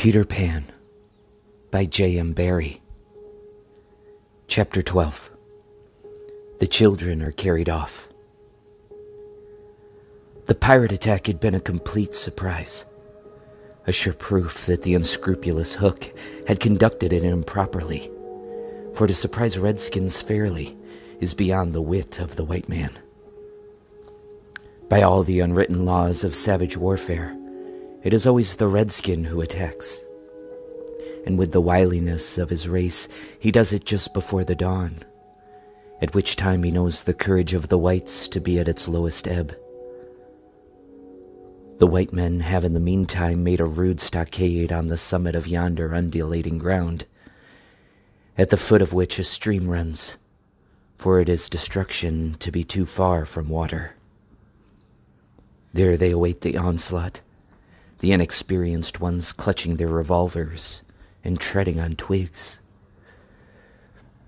Peter Pan by J.M. Barrie. Chapter 12. The children are carried off. The pirate attack had been a complete surprise, a sure proof that the unscrupulous Hook had conducted it improperly, for to surprise redskins fairly is beyond the wit of the white man. By all the unwritten laws of savage warfare, it is always the redskin who attacks. And with the wiliness of his race, he does it just before the dawn, at which time he knows the courage of the whites to be at its lowest ebb. The white men have in the meantime made a rude stockade on the summit of yonder undulating ground, at the foot of which a stream runs, for it is destruction to be too far from water. There they await the onslaught, the inexperienced ones clutching their revolvers and treading on twigs,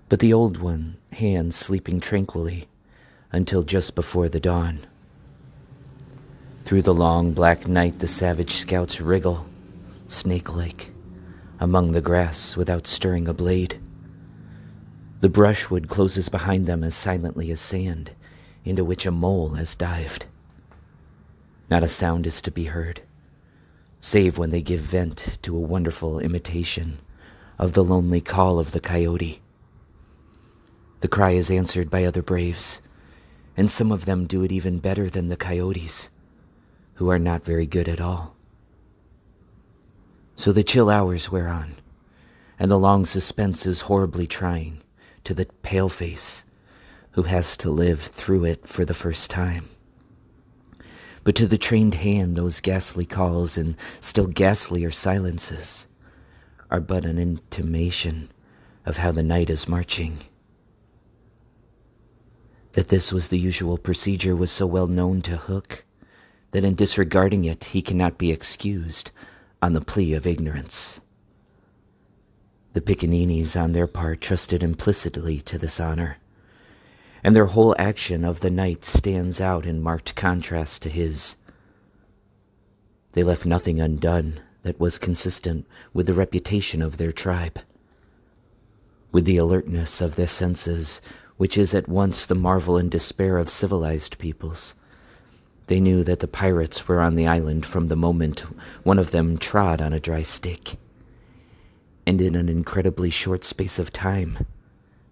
but the old hands sleeping tranquilly until just before the dawn. Through the long black night the savage scouts wriggle, snake-like, among the grass without stirring a blade. The brushwood closes behind them as silently as sand, into which a mole has dived. Not a sound is to be heard, save when they give vent to a wonderful imitation of the lonely call of the coyote. The cry is answered by other braves, and some of them do it even better than the coyotes, who are not very good at all. So the chill hours wear on, and the long suspense is horribly trying to the paleface who has to live through it for the first time. But to the trained hand, those ghastly calls and still ghastlier silences are but an intimation of how the night is marching. That this was the usual procedure was so well known to Hook that in disregarding it he cannot be excused on the plea of ignorance. The pickaninnies on their part trusted implicitly to this honor, and their whole action of the night stands out in marked contrast to his. They left nothing undone that was consistent with the reputation of their tribe. With the alertness of their senses, which is at once the marvel and despair of civilized peoples, they knew that the pirates were on the island from the moment one of them trod on a dry stick. And in an incredibly short space of time,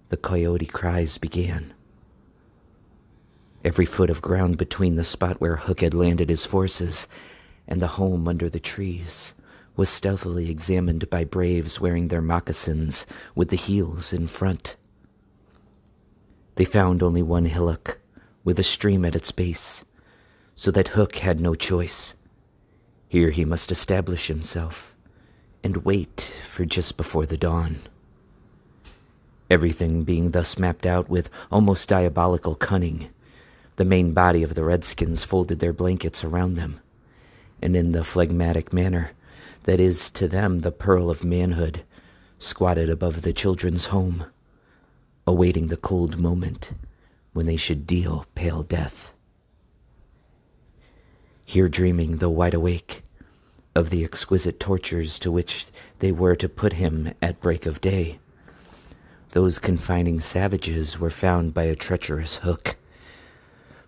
the coyote cries began. Every foot of ground between the spot where Hook had landed his forces and the home under the trees was stealthily examined by braves wearing their moccasins with the heels in front. They found only one hillock with a stream at its base, so that Hook had no choice. Here he must establish himself and wait for just before the dawn. Everything being thus mapped out with almost diabolical cunning, the main body of the redskins folded their blankets around them, and in the phlegmatic manner that is to them the pearl of manhood, squatted above the children's home, awaiting the cold moment when they should deal pale death. Here dreaming, though wide awake, of the exquisite tortures to which they were to put him at break of day, those confining savages were found by a treacherous Hook.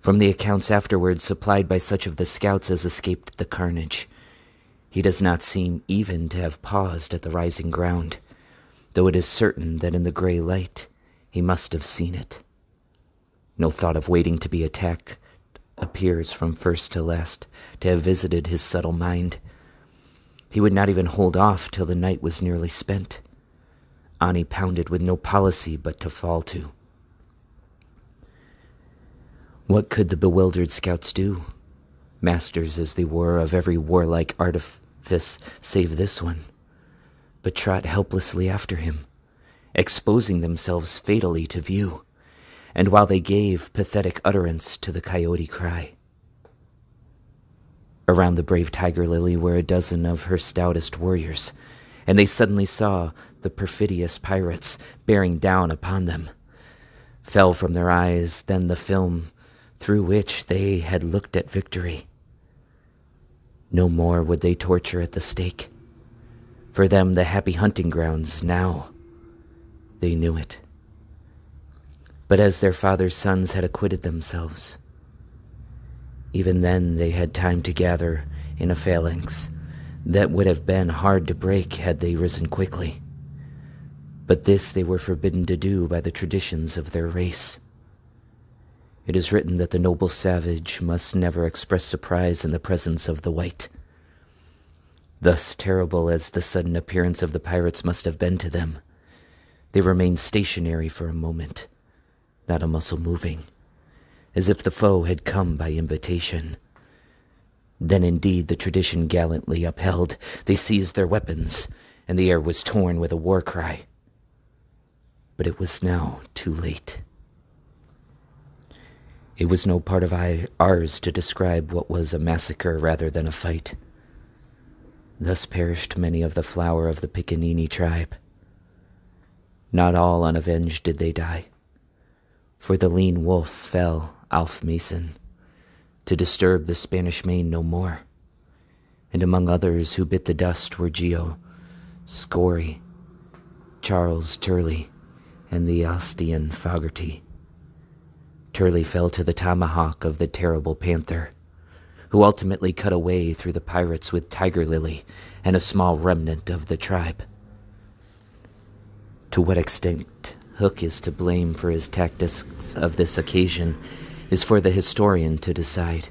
From the accounts afterwards supplied by such of the scouts as escaped the carnage, he does not seem even to have paused at the rising ground, though it is certain that in the gray light he must have seen it. No thought of waiting to be attacked appears from first to last to have visited his subtle mind. He would not even hold off till the night was nearly spent. On he pounded with no policy but to fall to. What could the bewildered scouts do, masters as they were of every warlike artifice save this one, but trot helplessly after him, exposing themselves fatally to view, and while they gave pathetic utterance to the coyote cry. Around the brave tiger lily were a dozen of her stoutest warriors, and they suddenly saw the perfidious pirates bearing down upon them. Fell from their eyes then the film through which they had looked at victory. No more would they torture at the stake, For them, the happy hunting grounds, now they knew it. But as their father's sons had acquitted themselves, even then they had time to gather in a phalanx that would have been hard to break had they risen quickly. But this they were forbidden to do by the traditions of their race. It is written that the noble savage must never express surprise in the presence of the white. Thus terrible as the sudden appearance of the pirates must have been to them, they remained stationary for a moment, not a muscle moving, as if the foe had come by invitation. Then indeed the tradition gallantly upheld, they seized their weapons, and the air was torn with a war cry. But it was now too late. It was no part of ours to describe what was a massacre rather than a fight. Thus perished many of the flower of the Piccaninny tribe. Not all unavenged did they die, for the lean wolf fell, Alf Mason, to disturb the Spanish Main no more, and among others who bit the dust were Geo, Scory, Charles Turley, and the Ostian Fogarty. Turley fell to the tomahawk of the terrible panther, who ultimately cut a way through the pirates with Tiger Lily and a small remnant of the tribe. To what extent Hook is to blame for his tactics of this occasion is for the historian to decide.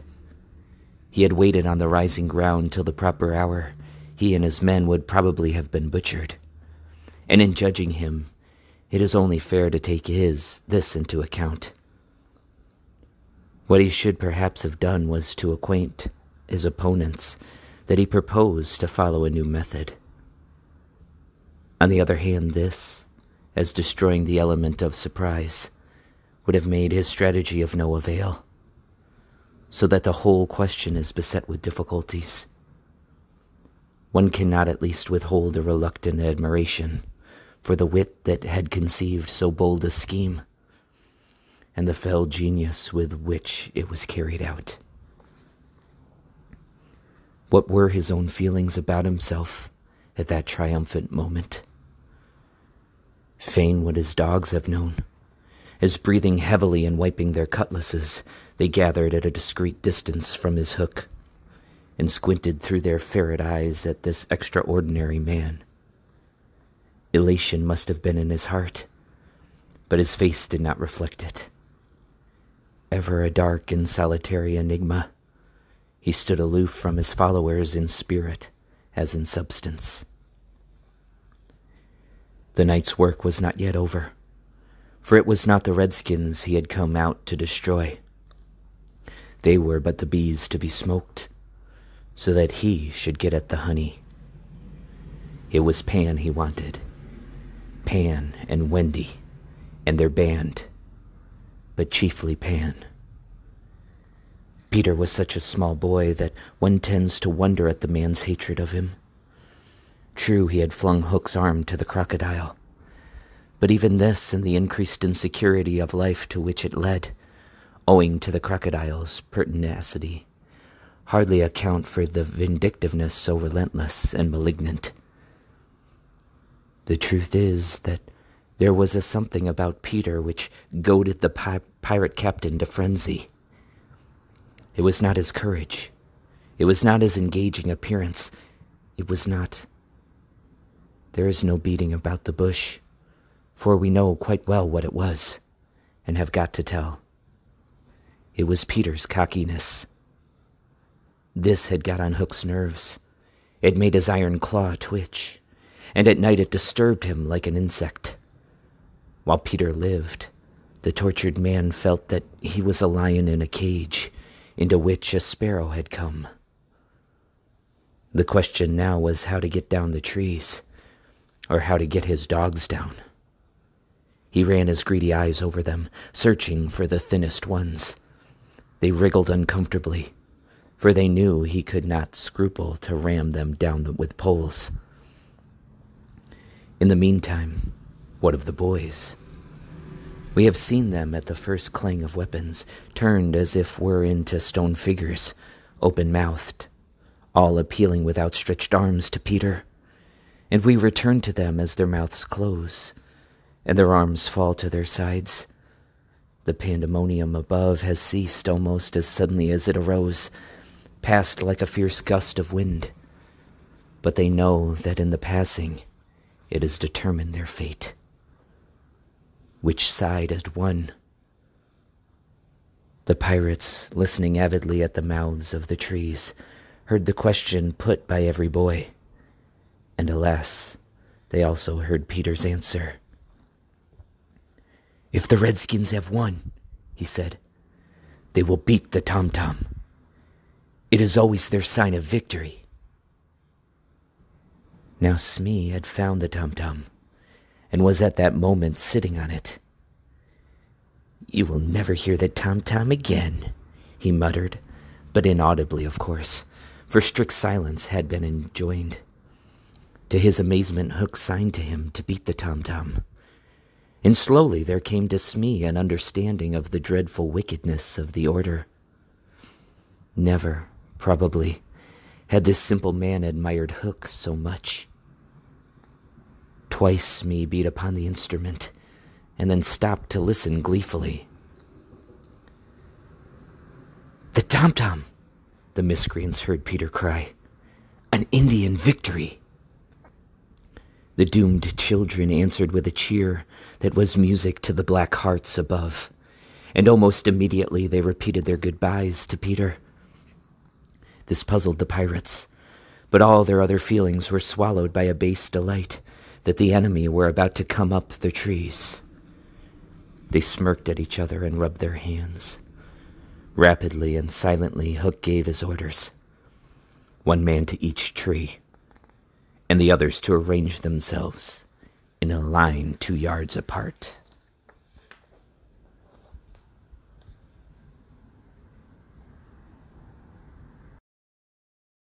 He had waited on the rising ground till the proper hour. He and his men would probably have been butchered. And in judging him, it is only fair to take this into account. What he should perhaps have done was to acquaint his opponents that he proposed to follow a new method. On the other hand, this, as destroying the element of surprise, would have made his strategy of no avail, so that the whole question is beset with difficulties. One cannot at least withhold a reluctant admiration for the wit that had conceived so bold a scheme, and the fell genius with which it was carried out. What were his own feelings about himself at that triumphant moment? Fain would his dogs have known, as breathing heavily and wiping their cutlasses, they gathered at a discreet distance from his hook, and squinted through their ferret eyes at this extraordinary man. Elation must have been in his heart, but his face did not reflect it. Ever a dark and solitary enigma, he stood aloof from his followers in spirit as in substance. The night's work was not yet over, for it was not the redskins he had come out to destroy. They were but the bees to be smoked, so that he should get at the honey. It was Pan he wanted, Pan and Wendy and their band, but chiefly Pan. Peter was such a small boy that one tends to wonder at the man's hatred of him. True, he had flung Hook's arm to the crocodile, but even this and the increased insecurity of life to which it led, owing to the crocodile's pertinacity, hardly account for the vindictiveness so relentless and malignant. The truth is that there was a something about Peter which goaded the pirate captain to frenzy. It was not his courage. It was not his engaging appearance. It was not. There is no beating about the bush, for we know quite well what it was, and have got to tell. It was Peter's cockiness. This had got on Hook's nerves. It made his iron claw twitch, and at night it disturbed him like an insect. While Peter lived, the tortured man felt that he was a lion in a cage, into which a sparrow had come. The question now was how to get down the trees, or how to get his dogs down. He ran his greedy eyes over them, searching for the thinnest ones. They wriggled uncomfortably, for they knew he could not scruple to ram them down with poles. In the meantime, what of the boys? We have seen them at the first clang of weapons, turned as if were into stone figures, open-mouthed, all appealing with outstretched arms to Peter, and we return to them as their mouths close and their arms fall to their sides. The pandemonium above has ceased almost as suddenly as it arose, passed like a fierce gust of wind. But they know that in the passing, it has determined their fate. Which side had won? The pirates, listening avidly at the mouths of the trees, heard the question put by every boy. And alas, they also heard Peter's answer. "If the Redskins have won," he said, "they will beat the tom-tom. It is always their sign of victory." Now Smee had found the tom-tom, and was at that moment sitting on it. "You will never hear the tom-tom again," he muttered, but inaudibly, of course, for strict silence had been enjoined. To his amazement, Hook signed to him to beat the tom-tom. And slowly there came to Smee an understanding of the dreadful wickedness of the order. Never, probably, had this simple man admired Hook so much. Twice Smee beat upon the instrument, and then stopped to listen gleefully. "The tom-tom!" the miscreants heard Peter cry. "An Indian victory!" The doomed children answered with a cheer that was music to the black hearts above, and almost immediately they repeated their goodbyes to Peter. This puzzled the pirates, but all their other feelings were swallowed by a base delight that the enemy were about to come up the trees. They smirked at each other and rubbed their hands. Rapidly and silently, Hook gave his orders. One man to each tree, and the others to arrange themselves in a line 2 yards apart.